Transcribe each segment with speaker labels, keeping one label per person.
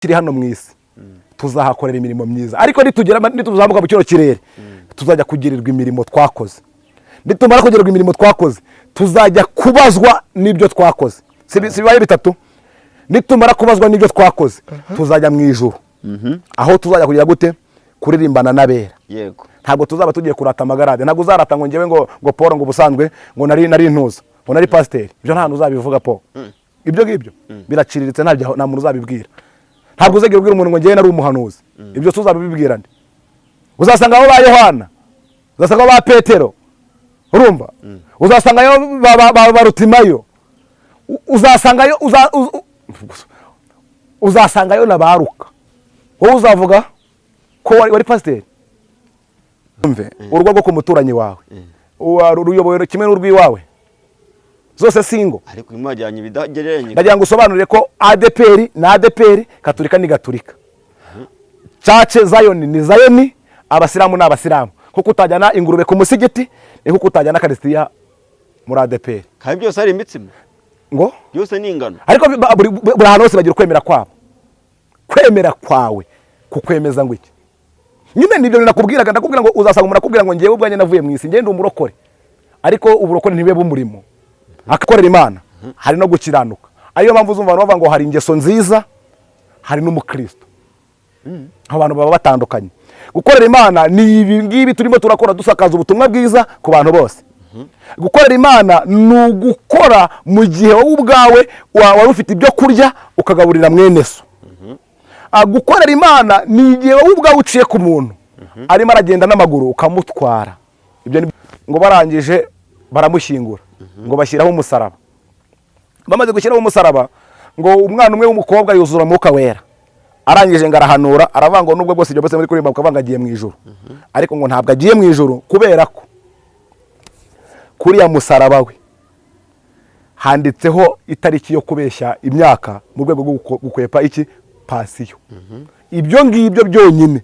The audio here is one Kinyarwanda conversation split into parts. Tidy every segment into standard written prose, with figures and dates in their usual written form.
Speaker 1: kiri hano mu isi tuzahakorera imirimo myiza, ariko nituzamuka mu kino kirere tuzajya kugirirwa imirimo twakoze. Nitumara kugirirwa imirimo twakoze tuzajya kubazwa n'ibyo twakoze. Sibaye bitatu. Nitumara kubazwa n'ibyo twakoze tuzajya mu ijuru, aho tuzajya kugira gute kuririmbana n'abera.
Speaker 2: Yego,
Speaker 1: ntabwo tuzaba tugiye kurata amagarade. Ntabwo uzarata ngo ngewe ngo Paul ngo busanzwe ngo nari intuza ngo nari pasteur. Ibyo nta uzabivuga Paul. Ibyo ngibyo biraciriritse, nta muntu uzabibwira. Ntabwo uzagira ubwira umuntu ngo ngewe nari umuhanuzi. Ibyo tuzabibwira nde? Uzasanga abo ba Yohana, uzasanga ba Petero, urumva? Uzasangayo ba Rutimayo, uzasangayo na baruka. Wowe uzavuga ko wari pasteur. Umve urugo rwo ku muturanyi wawe uruyoboye kimwe n'urwiwawe, zose singo,
Speaker 2: ariko imajyanye ibidagereranye.
Speaker 1: ndagira ngo usobanurire ko ADPR na ADPR, Katolika ni Gatolika, Church Zion ni Zion, abasilamu na abasilamu. Kuko utajyana ingurube ku musigiti ni kuko utajyana Kristiya muri ADPR.
Speaker 2: Kandi byose ari imitsima
Speaker 1: Ngo
Speaker 2: byose ni ingano,
Speaker 1: ariko buri hantu hose bagira kwemera kwabo. Kwemera kwawe kukwemeza ngo iki? Nyine nibyo nakubwiraga, ndakubwira ngo uzasanga umuntu akubwira ngo ngiye ubwanye navuye mu isi, ngiye ndi umurokore. Ariko uburokore ntibe bumurimo akakorera Imana, hari no gukiranuka. Ariyo mpamvu uzumva bavuga ngo hari ingeso nziza, hari n'umukristo. Abantu baba batandukanye. Gukorera Imana ni ibi ngibi turimo turakora, dusakaza ubutumwa bwiza ku bantu bose. Gukorera Imana ni ugukora mu gihe wowe ubwawe wari ufite ibyo kurya ukagaburira mwene so. Gukorera Imana ni igihe wowe ubwawe uciye ku muntu arimo aragenda n'amaguru ukamutwara. Ibyo ngo barangije baramushyingura, ngo bashyiraho umusaraba. Bamaze gushyiraho umusaraba, ngo umwana umwe w'umukobwa yuzura Mwuka Wera. Arangije ngo arahanura, aravuga ngo nubwo bwose ibyo bose muri kuririmba ukavanga agiye mu ijuru, ariko ngo ntabwo agiye mu ijuru kubera ko kuriya musaraba we handitseho itariki yo kubeshya imyaka mu rwego rwo gukwepa iki pasiyo. Ibyo ngibyo byonyine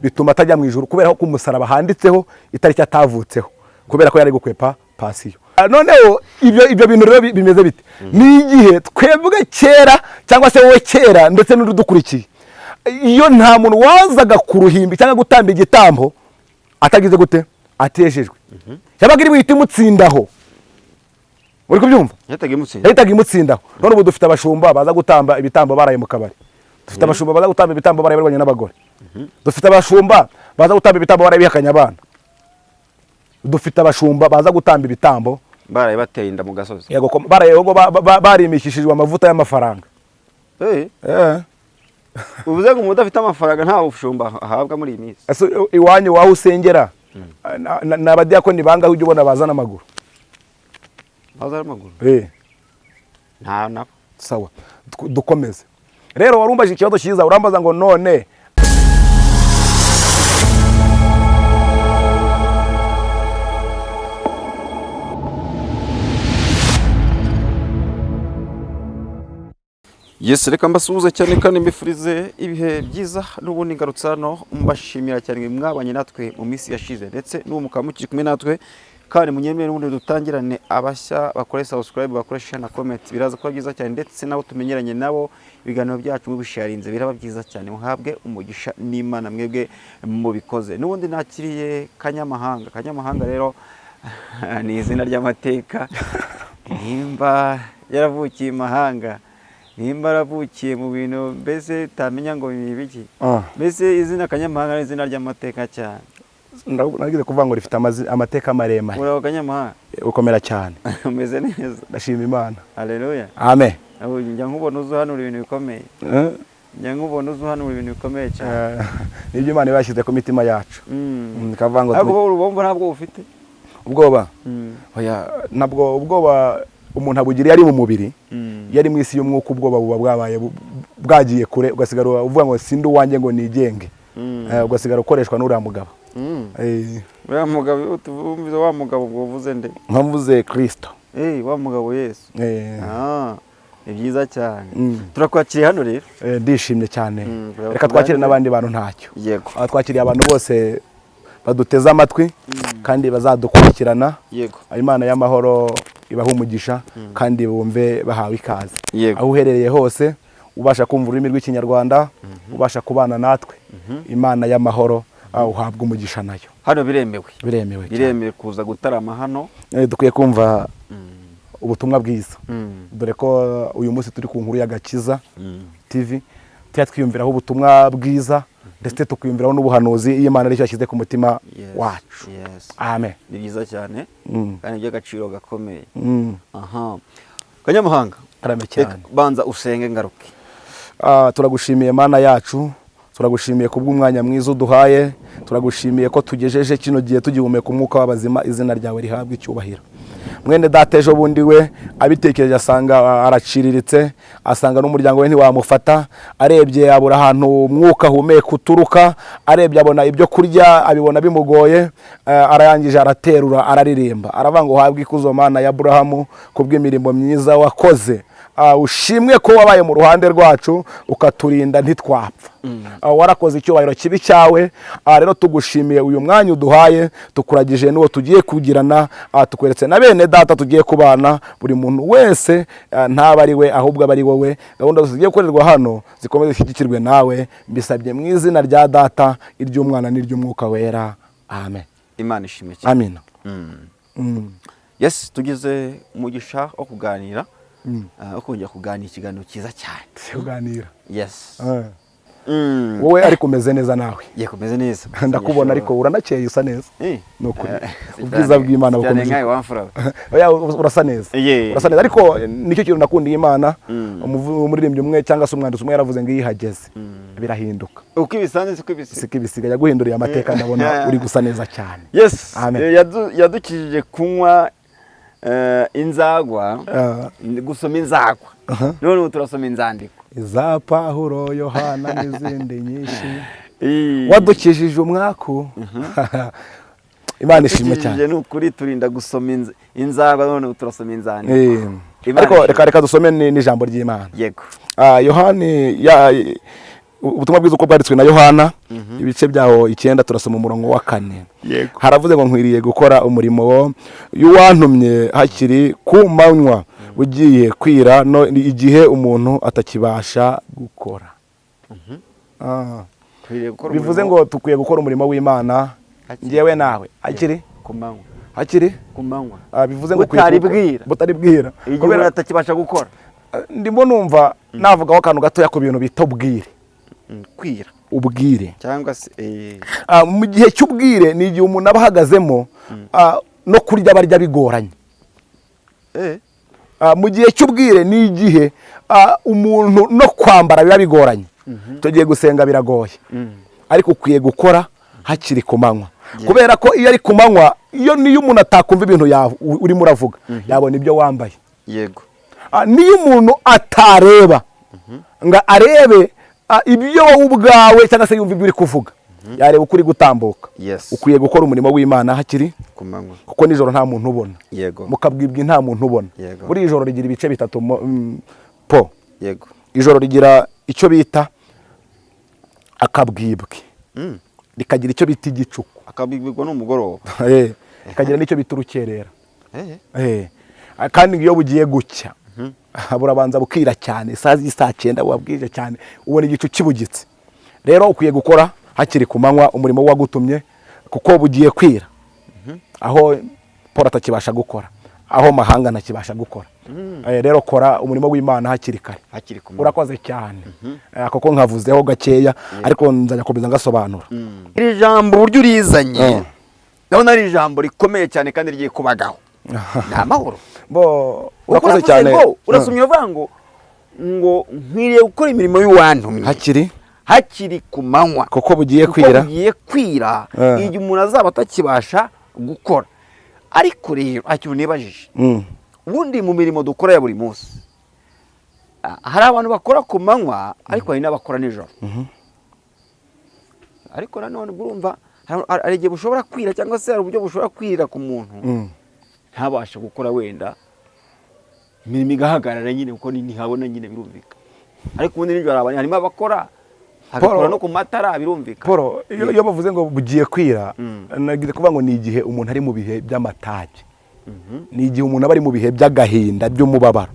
Speaker 1: bituma atajya mu ijuru, kubera ko ku musaraba handitseho itariki atavutseho, kubera ko yari gukwepa pasiyo. Noneho ibyo bintu rero bimeze bite? Ni igihe twebwe kera cyangwa se wowe kera ndetse n'udukurikiye, iyo nta muntu wazaga ku ruhimbi cyangwa gutamba igitambo atagize gute atejejwe, yabaga iri buhite imutsindaho. Uri kubyumva? Yahitaga imutsindaho. None ubu dufite abashumba baza gutamba ibitambo baraye mu kabari. Dufite abashumba baza gutamba ibitambo baraye barwanye n'abagore. Dufite abashumba baza gutamba ibitambo baraye bihakanya abana. Dufite abashumba baza gutamba ibitambo
Speaker 2: baraye bateye inda mu gasozi.
Speaker 1: Yego, baraye ngo barimishishijwe amavuta y'amafaranga.
Speaker 2: Uvuze ngo umuntu afite amafaranga nta bushumba ahabwa muri iyi minsi.
Speaker 1: Iwanyu waho usengera n'abadiyakoni bangaho ujye ubona bazana amaguru.
Speaker 2: Bazana amaguru? Nta nabo.
Speaker 1: Sawa, dukomeze. Rero warumbaje ikibazo cyiza, urambaza ngo none
Speaker 2: Yes, reka mbasuhuze cyane kandi mbifurize ibihe byiza n'ubundi ngarutse hano mbashimira cyane mwabanye natwe mu minsi yashize, ndetse n'ubu mukaba mukiri kumwe natwe kandi munyemere n'ubundi dutangirane abashya bakore subscribe, bakoresha na comment, biraza kuba byiza cyane, ndetse nabo tumenyeranye nabo ibiganiro byacu mubisharinze biraba byiza cyane, muhabwe umugisha n'Imana mwebwe mubikoze. N'ubundi nakiriye Kanyamahanga rero ni izina ry'amateka, nimba yaravukiye imahanga, nimba aravukiye mu bintu mbese utamenya ngo ni ibiki. Mbese izina Kanyamahanga ni izina ry'amateka cyane.
Speaker 1: Nagize kuvuga ngo rifite amateka maremare.
Speaker 2: Uraho Kanyamahanga?
Speaker 1: Ukomera cyane.
Speaker 2: Umeze neza?
Speaker 1: Ndashima Imana.
Speaker 2: Haleluya.
Speaker 1: Amen.
Speaker 2: Njya nkubona uzuhanura ibintu bikomeye. Njya nkubona uzuhanura ibintu bikomeye cyane.
Speaker 1: Nibyo Imana yashyize ku mitima yacu. Kavuga ngo
Speaker 2: ariko urubombo ntabwo ufite?
Speaker 1: Ubwoba? Oya, nabwo ubwoba umuntu abugira yari mu mubiri, yari mu isi y'umwuka ubwoba buba bwabaye bwagiye kure, ugasigara uvuga ngo sindi uwanjye ngo nigenge, ugasigara ukoreshwa n'uriya mugabo.
Speaker 2: Uriya mugabo utumvize wa mugabo ubwo uvuze nde?
Speaker 1: Nkavuze Kristo.
Speaker 2: Wa mugabo Yesu. Ni byiza cyane. Turakwakiriye hano rero.
Speaker 1: Ndishimye cyane. Reka twakire n'abandi bantu ntacyo.
Speaker 2: Yego.
Speaker 1: Twakiriye abantu bose baduteze amatwi kandi bazadukurikirana.
Speaker 2: Yego.
Speaker 1: Imana y'amahoro ibaha umugisha kandi bumve bahawe ikaze.
Speaker 2: Yego.
Speaker 1: Aho uherereye hose ubasha kumva ururimi rw'ikinyarwanda ubasha kubana natwe imana y'amahoro uhabwa umugisha nayo.
Speaker 2: Hano biremewe
Speaker 1: biremewe
Speaker 2: kuza gutarama hano.
Speaker 1: Dukwiye kumva ubutumwa bwiza, dore ko uyu munsi turi ku nkuru y'Agakiza TV, twiyumviraho ubutumwa bwiza ndetse tukiyumviraho n'ubuhanuzi iyo Imana aricyo yashyize ku mutima wacu. Amen.
Speaker 2: Ni byiza cyane kandi by'agaciro gakomeye. Kanyamahanga, banza usenge ngaruke.
Speaker 1: Turagushimiye Mana yacu, turagushimiye kubw'umwanya mwiza uduhaye, turagushimiye ko tugejeje kino gihe tugihumeka umwuka w'abazima, izina ryawe rihabwa icyubahiro. Mwene data ejo bundi we abitekereje asanga araciriritse, asanga n'umuryango we ntiwamufata, arebye abura ahantu umwuka humeka uturuka, arebye abona ibyo kurya abibona bimugoye, arayangije araterura araririmba aravuga ngo uhabwe ikuzo Mana ya Aburahamu kubw'imirimo myiza wakoze. Ushimwe ko wabaye mu ruhande rwacu ukaturinda ntitwapfa. Warakoze icyubahiro kibi cyawe. Rero tugushimiye uyu mwanya uduhaye, tukuragije n'uwo tugiye kugirana, tukweretse na bene data tugiye kubana, buri muntu wese ntaba ari we ahubwo aba ari wowe. Gahunda zose zigiye gukorerwa hano zikomeze zishyigikirwe nawe, mbisabye mu izina rya Data, iry'Umwana n'iry'Umwuka wera. Amen.
Speaker 2: Imana ishimwe cyane.
Speaker 1: Amina.
Speaker 2: Yes, tugize umugisha wo kuganira. Ukongera kuganira ikiganiro cyiza cyane.
Speaker 1: Kuganira.
Speaker 2: Yes.
Speaker 1: Wowe ariko umeze neza nawe.
Speaker 2: Yego umeze neza.
Speaker 1: Ndakubona ariko uranakeye usa neza. Nukuri. Ubwiza bw'Imana bukomeje.
Speaker 2: Cyane wamfura.
Speaker 1: Oya urasa neza. Urasa neza ariko nicyo kintu nakundiye Imana. Umuririmbyi umwe cyangwa se umwanditsi umwe yaravuze ngo yihageze birahinduka.
Speaker 2: Uko ibisanzwe
Speaker 1: siko ibisiga yaguhinduriye amateka, ndabona uri gusa neza cyane.
Speaker 2: Yes. Yadukijije kunywa inzagwa, gusoma inzagwa. None turasoma inzandiko
Speaker 1: za Pawulo, Yohana n'izindi nyinshi. Wadukijije umwaku. Imana ishimwe cyane.
Speaker 2: N'ukuri turinda gusoma inzagwa, none turasoma inzandiko.
Speaker 1: Ariko reka dusome n'ijambo ry'Imana.
Speaker 2: Yego.
Speaker 1: Yohani ubutumwa bwiza uko bwanditswe na Yohana, ibice byaho 9 turasoma umurongo wa 4.
Speaker 2: Yego.
Speaker 1: Haravuze ngo nkwiriye gukora umurimo y'uwantumye hakiri ku manywa ugiye kwira, no igihe umuntu atakibasha gukora. Bivuze ngo tukwiye gukora umurimo w'Imana ngewe nawe hakiri
Speaker 2: ku manywa.
Speaker 1: Hakiri
Speaker 2: ku manywa.
Speaker 1: Bivuze ngo
Speaker 2: butaribwira kubera atakibasha gukora.
Speaker 1: Ndimo numva navugaho akantu gatoya ku bintu bita ubwire.
Speaker 2: Kwira
Speaker 1: ubwire
Speaker 2: cyangwa se
Speaker 1: mu gihe cy'ubwire ni igihe umuntu aba ahagazemo no kurya barya bigoranye. Mu gihe cy'ubwire ni igihe umuntu no kwambara biba bigoranye. Tugiye gusenga biragoye, ariko ukwiye gukora hakiri ku manywa, kubera ko iyo ari ku manywa, niyo umuntu atakumva ibintu urimo uravuga yabona ibyo wambaye.
Speaker 2: Yego.
Speaker 1: Niyo umuntu atareba ngo arebe ibyo wowe ubwawe cyangwa se yumva ibyo uri kuvuga, yareba uko uri gutambuka. Ukwiye gukora umurimo w'Imana hakiri
Speaker 2: ku manywa,
Speaker 1: kuko nijoro nta muntu ubona.
Speaker 2: Yego.
Speaker 1: Mukabwibwi nta muntu ubona. Buri ijoro rigira ibice bitatu po.
Speaker 2: Yego.
Speaker 1: Ijoro rigira icyo bita akabwibwi, rikagira icyo bita igicuku.
Speaker 2: Akabwibwi n'umugoroba.
Speaker 1: Rikagira n'icyo bita urukerera. Kandi iyo bugiye gucya burabanza bukira cyane, saa 9 wabwije cyane ubona igicu kibugitse. Rero ukwiye gukora hakiri ku manywa umurimo wagutumye, kuko bugiye kwira, aho Paul atakibasha gukora, aho mahanga ntakibasha gukora. Rero kora umurimo w'Imana hakiri kare. Urakoze cyane. Kuko nkavuzeho gakeya ariko nzajya komeza ngasobanura.
Speaker 2: Iri jambo buryo urizanye ndabona ari ijambo rikomeye cyane kandi rigiye kubagaho. Namahoro.
Speaker 1: Urakoze cyane.
Speaker 2: Urasomye uvuga ngo nkwiriye gukora imirimo y'uwantumye hakiri ku manywa,
Speaker 1: kuko bugiye kwira.
Speaker 2: Igihe umuntu azaba atakibasha gukora. Ariko rero icyo nibajije, ubundi mu mirimo dukora ya buri munsi hari abantu bakora ku manywa ariko hari n'abakora nijoro. Ariko nanone urumva hari igihe bushobora kwira cyangwa se hari uburyo bushobora kwira ku muntu ntabasha gukora, wenda imirimo igahagarara nyine kuko ntihabona nyine, birumvika. Ariko ubundi nijoro harimo abakora, agakora no ku matara, birumvika.
Speaker 1: Paul, iyo bavuze ngo bugiye kwira, nagize kuvuga ngo ni igihe umuntu ari mu bihe by'amatage, ni igihe umuntu aba ari mu bihe by'agahinda by'umubabaro.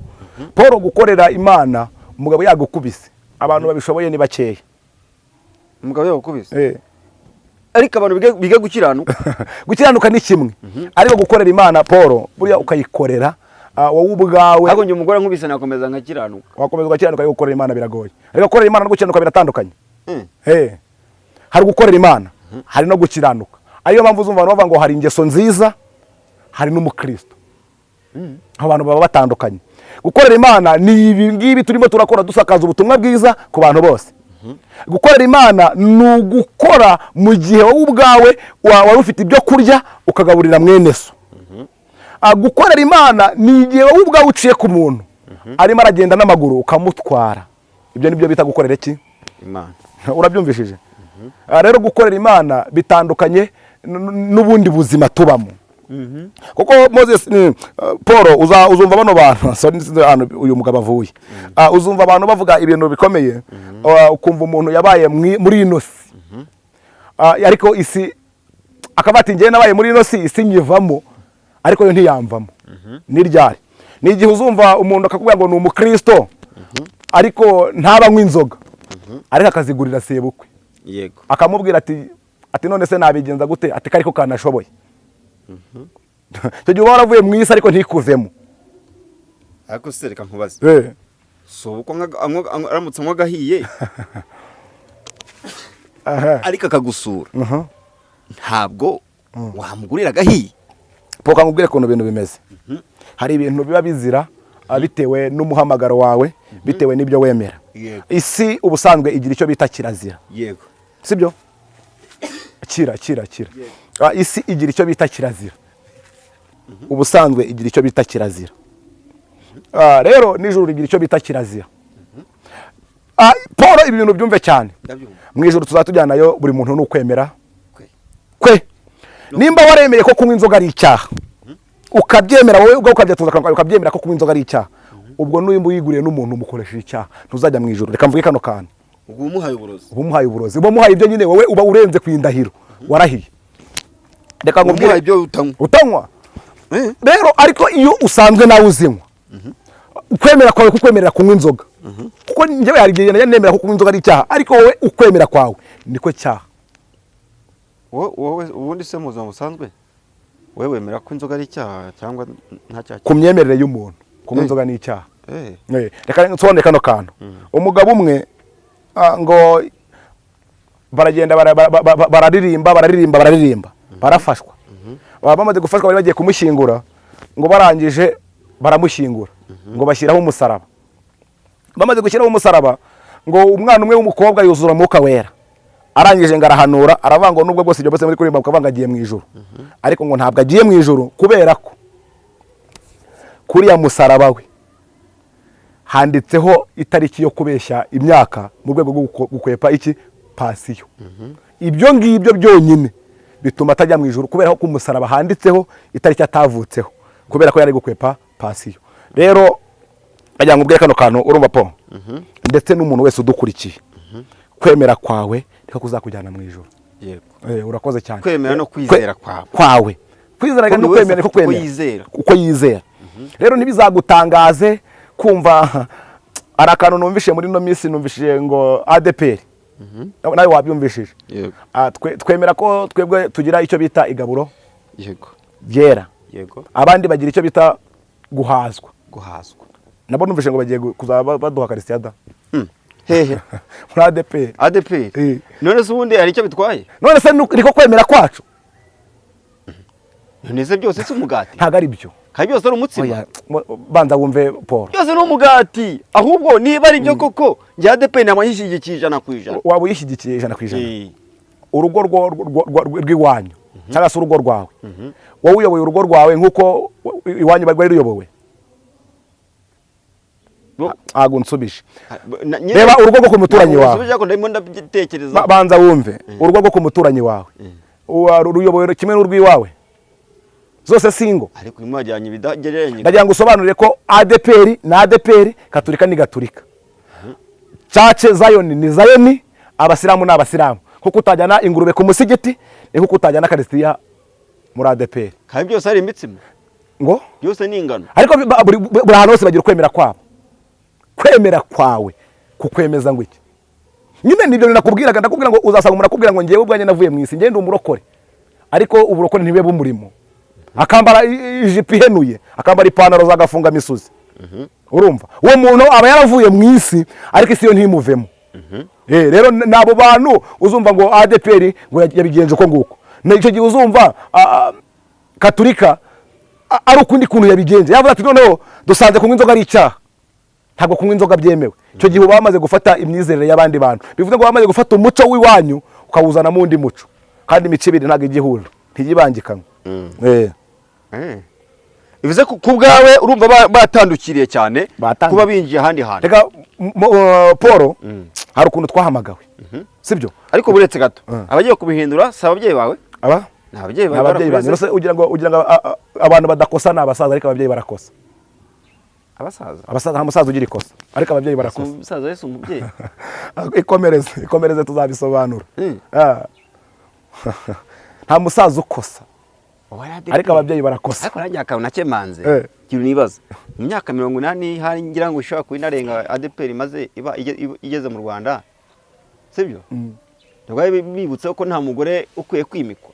Speaker 1: Paul, gukorera Imana umugabo yagukubise abantu babishoboye ni bakeya.
Speaker 2: Umugabo yakubise.
Speaker 1: Eh.
Speaker 2: Ariko abantu biga gukiranuka.
Speaker 1: Gukiranuka ni kimwe. Ariko gukorera Imana Paul buriya ukayikorera wowe ubwawe.
Speaker 2: Ariko njye umugore nkubise nakomeza nkakiranuka.
Speaker 1: Wakomeza gukiranuka gukorera Imana biragoye. Ariko gukorera Imana no gukiranuka biratandukanye. Hari gukorera Imana, hari no gukiranuka. Ariyo mpamvu uzumva bavuga ngo hari ingeso nziza, hari n'umukristo. Abantu baba batandukanye. Gukorera Imana ni ibi ngibi turimo turakora dusakaza ubutumwa bwiza ku bantu bose. Gukorera Imana ni ugukora mu gihe wowe ubwawe wari ufite ibyo kurya ukagaburira mwene so. Gukorera Imana ni igihe wowe ubwawe uciye ku muntu arimo aragenda n'amaguru ukamutwara. Ibyo nibyo bita gukorera iki?
Speaker 2: Imana.
Speaker 1: Urabyumvishije? Rero gukorera Imana bitandukanye n'ubundi buzima tubamo. Kuko Moses Paul uzumva bano bantu uyu mugabo avuye. Uzumva abantu bavuga ibintu bikomeye ukumva umuntu yabaye muri ino si. Ariko isi akabati ngiye nabaye muri ino si isi nyivamo ariko yo ntiyamvamo. Ni ryari? Ni igihe uzumva umuntu akakubwira ngo ni umukristo ariko ntaba inzoga ariko akazigurira sebukwe.
Speaker 2: Yego.
Speaker 1: Akamubwira ati none se nabigenza gute? Ati kariko kanashoboye. Cyo gihe waravuye mu isi ariko ntikuvemo.
Speaker 2: Ariko se reka nkubaze. So uko aramutse mwagahiye. Ariko akagusura. Ntabwo wamugurira gahiye.
Speaker 1: Poka nkubwire ko bintu bimeze. Hari ibintu biba bizira bitewe n'umuhamagaro wawe, bitewe n'ibyo wemera. Isi ubusanzwe igira icyo bita kirazira.
Speaker 2: Yego.
Speaker 1: Sibyo? Kira. Isi igira icyo bita kirazira. Ubusanzwe igira icyo bita kirazira. Rero nijuru igira icyo bita kirazira. Paul ibintu byumve cyane. Mu ijuru tuzatujyanayo buri muntu n'ukwemera. Kwe. Nimba waremeye ko kunywa inzoga ari icyaha. Ukabyemera wowe ubwo ukabyemera ko kunywa inzoga ari icyaha. Ubwo n'uyimbu yiguriye n'umuntu umukoresha icyaha ntuzajya mu ijuru. Reka mvuge kano kantu.
Speaker 2: Ubwo umuhaye uburozi.
Speaker 1: Uba muhaye ibyo nyine wowe uba urenze ku indahiro. Warahiye. Reka ngubwire
Speaker 2: ibyo
Speaker 1: utanywa. Rero ariko iyo usanzwe nawe uzinywa. Ukwemera kwawe kukwemerera kunywa inzoga. Kuko njyewe hari igihe nemera ko kunywa inzoga ari icyaha ariko wowe ukwemera kwawe niko cyaha.
Speaker 2: Wowe ubundi se muzima musanzwe wewe wemera ko inzoga ari icyaha cyangwa nta cyaha?
Speaker 1: Ku myemerere y'umuntu kunywa inzoga ni icyaha. Reka nsonde kano kantu. Umugabo umwe ngo baragenda bararirimba barafashwa. Bamaze gufashwa bari bagiye kumushyingura ngo barangije baramushyingura ngo bashyiraho umusaraba. Bamaze gushyiraho umusaraba ngo umwana umwe w'umukobwa yuzura Mwuka Wera. Arangije ngarahanura aravango nubwo bwose ibyo bose muri kuririmba ukavanga agiye mu ijuru. Ariko ngo ntabwo agiye mu ijuru kubera ko kuriya musaraba we handitseho itariki yo kubeshya imyaka mu rwego rwo gukwepa iki pasiyo. Ibyo ngibyo byonyine bituma atajya mu ijuru kubera ko umusaraba handitseho itariki atavutseho kubera ko yari gukwepa pasiyo. Rero ajya ngubwire kano kantu urumva po ndetse n'umuntu wese udukurikiye kwemera kwawe niko kuzakujyana mu ijuru.
Speaker 2: Yego.
Speaker 1: Urakoze cyane.
Speaker 2: Kwemera no kwizera
Speaker 1: kwawe. Kwizera kandi kwemera niko kwemera. Uko yizera. Rero ntibizagutangaze kumva arakantu numvishe muri no minsi numvishije ngo ADPR. Nawe wabyumvishije.
Speaker 2: Yego.
Speaker 1: Twemera ko twebwe tugira icyo bita igaburo.
Speaker 2: Yego.
Speaker 1: Byera.
Speaker 2: Yego.
Speaker 1: Abandi bagira icyo bita guhazwa. Nabo numvishe ngo bagiye kuzaba baduha Karistiyada.
Speaker 2: Hehe.
Speaker 1: Muri ADPR.
Speaker 2: ADPR. None se ubundi hari icyo bitwaye?
Speaker 1: None se niko kwemera kwacu.
Speaker 2: None se byose si umugati?
Speaker 1: Ntago ari byo.
Speaker 2: Kandi byose ari umutsima.
Speaker 1: Banza wumve Paul.
Speaker 2: Byose ni umugati. Ahubwo niba ari byo koko njye ADPR namayishyigikiye 100%.
Speaker 1: Waba uyishyigikiye 100%. Urugo rw'iwanyu cyangwa se urugo rwawe. Wowe uyoboye urugo rwawe nkuko iwanyu bari ruyobowe. Ago nsubishe. Reba urugo rwo ku muturanyi wawe.
Speaker 2: Nsubije ko ndimo ndatekereza.
Speaker 1: Banza wumve urugo rwo ku muturanyi wawe. Uruyoboye kimwe n'urwiwawe. Zose singo.
Speaker 2: Ariko imwajyanye bidagereranye.
Speaker 1: Ndagira ngo usobanurire ko ADPR na ADPR, Katolika ni Gatolika. Church Zion ni Zion, abasilamu na abasilamu. Kuko utajyana ingurube ku musigiti, kuko utajyana Karistiya muri ADPR.
Speaker 2: Kandi byose ari imitsima.
Speaker 1: Ngo?
Speaker 2: Byose ni ingano.
Speaker 1: Ariko buri hantu hose bagira kwemera kwabo. Kwemera kwawe kukwemeza ngo iki? Nyine nibyo nakubwiraga, ndakubwira ngo uzasanga umuntu akubwira ngo ngewe ubwanjye navuye mu isi, ngende umurokore, ariko uburokore ntibe bumurimo. Akambara ijipo ihenuye, akambara ipantaro zagafunga misuzi. Urumva uwo muntu aba yaravuye mu isi, ariko isi yo ntimuvemo. Rero nabo bantu uzumva ngo ADPR ngo yabigenje uko nguko, nicyo gihe uzumva Katolika ari ukundi kuntu yabigenje, yavuze ati noneho dusanze kunywa inzoga ari icyaha, ntabwo kunywa inzoga byemewe. Icyo gihe bamaze gufata imyizerere y'abandi bantu, bivuze ngo bamaze gufata umuco w'iwanyu ukawuzana mu wundi muco, kandi imico ibiri ntabwo igihura, ntiyibangikanywe.
Speaker 2: bivuze ku bwawe urumva batandukiriye cyane kuba binjiye ahandi hantu.
Speaker 1: Reka Paul, hari ukuntu twahamagawe, sibyo?
Speaker 2: Ariko buretse gato, abagiye kubihindura si ababyeyi bawe? Ni ababyeyi bawe.
Speaker 1: Ugira ngo abantu badakosa ni abasaza, ariko ababyeyi barakosa. Abasaza nta musaza ugira ikosa, ariko ababyeyi barakosa.
Speaker 2: Umusaza wese umubyeyi.
Speaker 1: Ikomereze tuzabisobanura. Nta musaza ukosa, ariko ababyeyi barakosa.
Speaker 2: Ariko nanjye akantu nakemanze kintu nibaza, mu myaka 80 hari ngira ngo ishobora kuba inarenga ADPR imaze igeze mu Rwanda, sibyo? Ntabwo bibutse ko nta mugore ukwiye kwimikwa.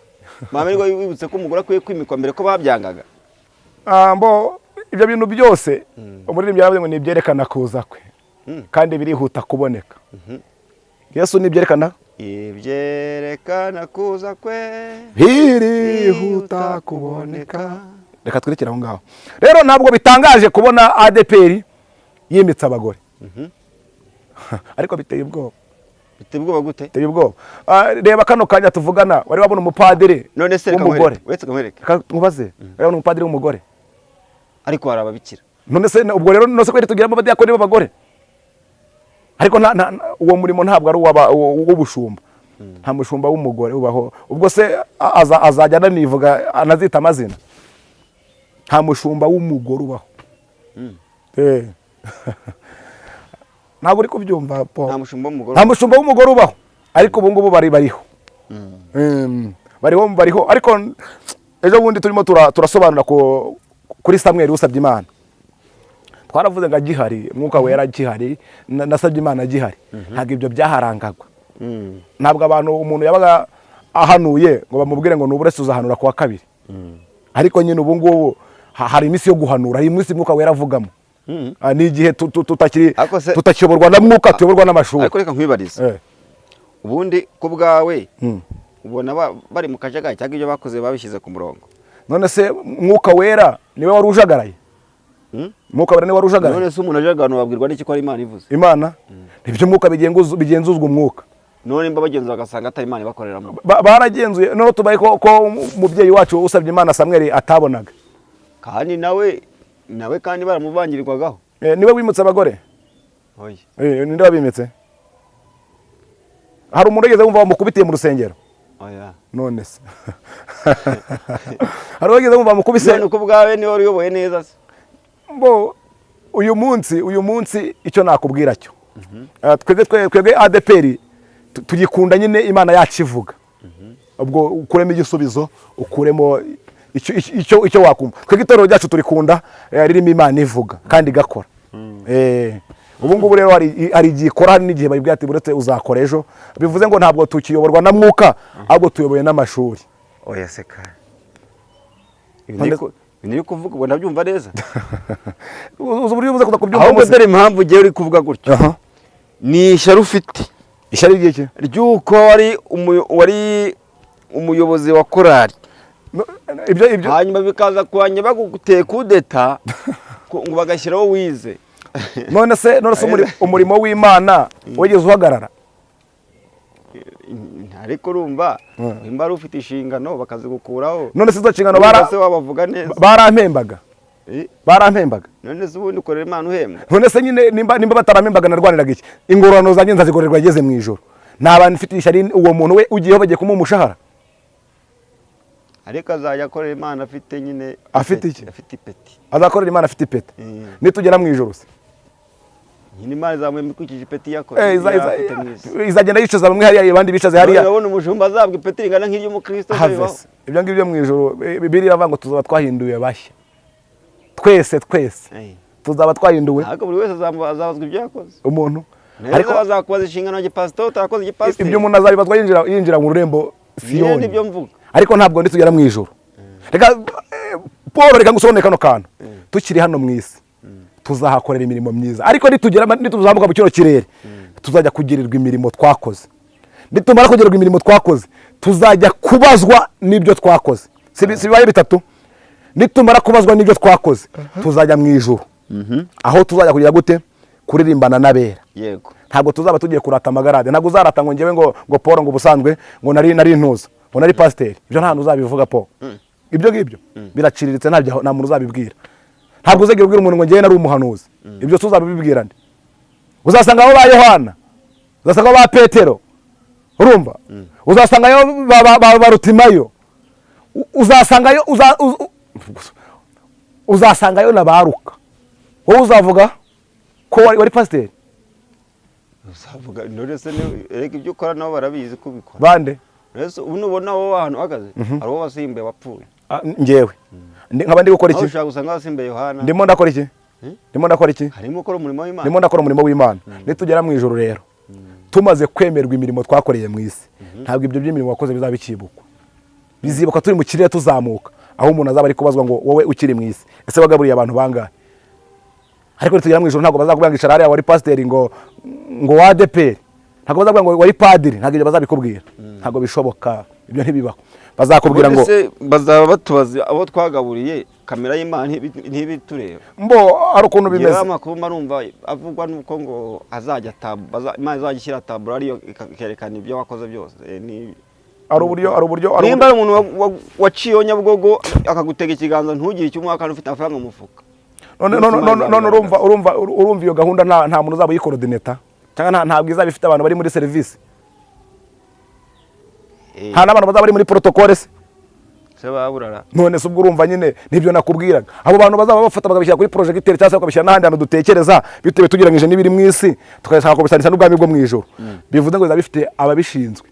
Speaker 2: Mama ngo bibutse ko umugore akwiye kwimikwa mbere ko babyangaga.
Speaker 1: Ibyo bintu byose umuririmbyi yaravuze ngo nibyerekana kuza kwe, kandi birihuta kuboneka. Yesu nibyerekana
Speaker 2: kuza kwe,
Speaker 1: birihuta kuboneka. Reka twerekere aho ngaho. Rero ntabwo bitangaje kubona ADPR yimitse abagore, ariko biteye ubwoba.
Speaker 2: Biteye ubwoba gute?
Speaker 1: Biteye ubwoba. Reba kano kanya tuvugana, wari wabona umupadiri w'umugore.
Speaker 2: Wetse kamwereke.
Speaker 1: Nkubaze, wari umupadiri w'umugore.
Speaker 2: Ariko hari ababikira.
Speaker 1: None se ubwo rero nose kweri tugiramo abadiyakoni b'abagore. Ariko uwo murimo ntabwo ari uw'ubushumba. Nta mushumba w'umugore ubaho. Ubwo se azajya ananivuga anazita amazina. Nta mushumba w'umugore ubaho. Ntabwo uri kubyumva Paul. Nta mushumba w'umugore ubaho. Ariko ubu ngubu bariho. Bariho ariko ejo bundi turimo turasobanura kuri Samuel usabye Imana. Twaravuze ngo agihari, Mwuka Wera agihari, nasabye Imana agihari. Ntabwo ibyo byaharangagwa. Ntabwo abantu umuntu yabaga ahanuye ngo bamubwire ngo nuburese uzahanura kuwa kabiri. Ariko nyine ubu ngubu hari iminsi yo guhanura, hari iminsi Mwuka Wera avugamo. Ni igihe tutakiyoborwa na Mwuka, tuyoborwa n'amashuri.
Speaker 2: Ariko reka nkwibarize. Ubundi ku bwawe ubona bari mu kajagari cyangwa ibyo bakoze babishyize ku murongo?
Speaker 1: None se Mwuka Wera niwe wari ujagaraye? Mwuka Wera niwe wari ujagaraye?
Speaker 2: None se umuntu ajagana babwirwa n'iki ko ari Imana ivuze?
Speaker 1: Imana nibyo Mwuka bigenzuzwa umwuka.
Speaker 2: None imba bagenzura bagasanga atari Imana bakoreramo.
Speaker 1: Baragenzuye, none tubaye ko umubyeyi wacu usabye Imana Samuel atabonaga.
Speaker 2: Kandi nawe kandi baramuvangirirwagaho.
Speaker 1: Niwe wimutse abagore?
Speaker 2: Oya.
Speaker 1: Ninde wabimitse? Hari umuntu yigeze wumva bamukubitiye mu rusengero?
Speaker 2: Oya.
Speaker 1: None se hari wigeze wumva bamukubise?
Speaker 2: None uko bwawe niwe uyoboye neza se?
Speaker 1: Uyu munsi icyo nakubwira cyo, twebwe ADPR tugikunda nyine Imana yacu ivuga. Ubwo ukuremo igisubizo, ukuremo icyo wakumva. Twebwe itorero ryacu turikunda ririmo Imana ivuga kandi igakora. Ubu ngubu rero hari igihe ikora, hari n'igihe bayibwira ati buretse uzakora ejo. Bivuze ngo ntabwo tukiyoborwa na Mwuka, ahubwo tuyoboye n'amashuri.
Speaker 2: Oya se kare. Ibintu kuvuga ubwo ndabyumva neza.
Speaker 1: Uburyo buze kubyumva.
Speaker 2: Ahubwo dore impamvu ugiye uri kuvuga gutyo. Ni ishyari ufite.
Speaker 1: Ishyari ry'iki?
Speaker 2: Ry'uko wari umuyobozi wa korali.
Speaker 1: Ibyo
Speaker 2: hanyuma bikaza kwanya baguteye kudeta ngo bagashyiraho wize.
Speaker 1: None se umurimo w'Imana wigeze uhagarara?
Speaker 2: Ariko urumva imba ari ufite inshingano bakazigukuraho.
Speaker 1: None se izo nshingano
Speaker 2: wabavuga neza.
Speaker 1: Barampembaga.
Speaker 2: None se ubundi ukorera Imana uhembwa?
Speaker 1: None se nyine nimba batarampembaga narwaniraga iki? Ingororano zanjye nzazigorerwa ageze mu ijoro. Naba mfite ishyari uwo muntu we ugiyeho bagiye kumuha umushahara.
Speaker 2: Ariko azajya akorera Imana afite nyine
Speaker 1: afite iki?
Speaker 2: Afite ipeti.
Speaker 1: Azakorera Imana afite ipeti. Nitugera mu ijoro se
Speaker 2: nyine Imana izamwimikije ipeti yakora.
Speaker 1: Izagenda yicaza bamwe hariya abandi bicaze hariya.
Speaker 2: Urabona umushumba azabwa ipeti ringana nk'iry'umukristo
Speaker 1: bibaho. Ibyo ngibyo mu ijoro Bibiliya iravuga ngo tuzaba twahinduye bashya. Twese tuzaba twahinduwe.
Speaker 2: Ariko buri wese azabazwa ibyo yakoze.
Speaker 1: Umuntu
Speaker 2: ariko bazakubaza inshingano y'igipasiteri utakoze igipasiteri.
Speaker 1: Ibyo umuntu azabibazwa yinjira mu rurembo Siyoni.
Speaker 2: Nibyo mvuga.
Speaker 1: Ariko ntabwo ndi tugera mu ijuru. Reka Paul reka ngusonone kano kantu. Tukiri hano mu isi. Tuzahakorera imirimo myiza. Ariko nituzamuka mu kino kirere. Tuzajya kugirirwa imirimo twakoze. Nitumara kugirirwa imirimo twakoze, tuzajya kubazwa n'ibyo twakoze. Sibibaye bitatu. Nitumara kubazwa n'ibyo twakoze, tuzajya mu ijuru. Aho tuzajya kugira gute? Kuririmbana n'abera.
Speaker 2: Yego.
Speaker 1: Ntabwo tuzaba tugiye kurata amagarade. Ntabwo uzarata ngo ngewe ngo Paul ngo busanzwe ngo nari intuza. Ngo nari pasiteri. Ibyo nta uzabivuga Paul. Ibyo ngibyo biraciriritse nta muntu uzabibwira. Ntabwo uzagira ubwira umuntu ngo ngewe nari umuhanuzi. Ibyo tuzabibwira nde? Uzasanga abo ba Yohana, uzasanga ba Petero. Urumva? Uzasangayo ba Rutimayo. Uzasangayo na baruka. Wowe uzavuga ko wari pasiteri?
Speaker 2: Uzavuga ndetse reka ibyo ukora nabo barabizi ko ubikora.
Speaker 1: Bande?
Speaker 2: Rese ubu nubona wowe ahantu uhagaze ari wowe wasimbuye wapfuye.
Speaker 1: Ngewe nkaba ndi gukora iki?
Speaker 2: Aho ushaka gusanga wasimbuye Yohana.
Speaker 1: Ndimo ndakora iki? Ndimo ndakora iki?
Speaker 2: Harimo gukora umurimo w'Imana.
Speaker 1: Ndimo ndakora umurimo w'Imana. Nitugera mu ijuru rero tumaze kwemerwa imirimo twakoreye mu isi, ntabwo ibyo by'imirimo wakoze bizaba bikibukwa. Bizibuka turi mu kirere tuzamuka, aho umuntu azaba ari kubazwa ngo wowe ukiri mu isi ese wagaburiye abantu bangahe? Ariko nitugera mu ijuru ntabwo bazakubwira ngo icara hariya wari pasiteri ngo wa ADEPR, ntabwo bazakubwira ngo wari padiri, ntabwo ibyo bazabikubwira. Ntabwo bishoboka, ibyo ntibibaho. Bazakubwira ngo
Speaker 2: bazaba batubaza abo twagaburiye, kamera y'Imana ntibitureba.
Speaker 1: Mbo ari ukuntu bimeze.
Speaker 2: Yaba makuru marumva avugwa nuko ngo azajya Imana izajya tabura ariyo ikerekana ibyo wakoze byose.
Speaker 1: Ari uburyo
Speaker 2: nimba umuntu waciye Nyabugogo akagutega ikiganza ntugire icyo umwaka ufite amafaranga mu mufuka.
Speaker 1: None urumva iyo gahunda nta muntu uzaba yikorodineta cyangwa ntabwo izaba ifite abantu bari muri serivisi. Nta n'abantu bazaba bari muri protocole se.
Speaker 2: Sebaburara.
Speaker 1: None se ubwo urumva nyine nibyo nakubwiraga. Abo bantu bazaba bafata bakabishyira kuri projecteur cyangwa bakabishyira n'ahandi hantu dutekereza bitewe tugirangije n'ibiri mu isi tukashaka kubisanisha n'ubwami bwo mu ijuru. Bivuze ngo bizaba bifite ababishinzwe.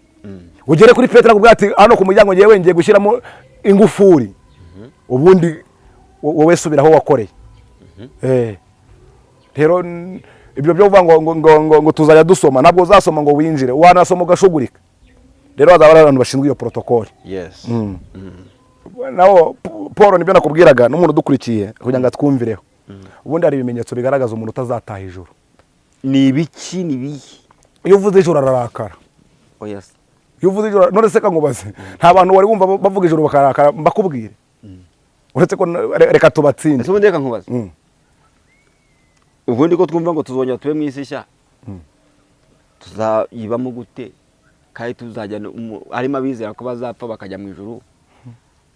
Speaker 1: Ugere kuri Petero akubwira ati hano ku muryango ngiye ngiye gushyiramo ingufuri. Ubundi wowe subira aho wakoreye. Rero ibyo byo uvuga ngo tuzajya dusoma, ntabwo uzasoma ngo winjire, wanasoma ugashugurika. Rero bazaba ari abantu bashinzwe iyo protocole.
Speaker 2: Yes.
Speaker 1: Naho Paul nibyo nakubwiraga n'umuntu dukurikiye kugira ngo atwumvireho. Ubundi hari ibimenyetso bigaragaza umuntu utazataha ijuru.
Speaker 2: Ni ibiki nibihe?
Speaker 1: Iyo uvuze ijuru ararakara.
Speaker 2: Oh yes.
Speaker 1: Iyo uvuze ijuru none se kangubaze. Nta bantu wari wumva bavuga ijuru bakarakara mbakubwire. Uretse ko reka tubatsinde.
Speaker 2: Ese ubundi reka nkubaze. Ubundi ko twumva ngo tuzongera tube mu isi nshya. Tuzayibamo gute? Kandi tuzajya arimo abizera ko bazapfa bakajya mu ijuru.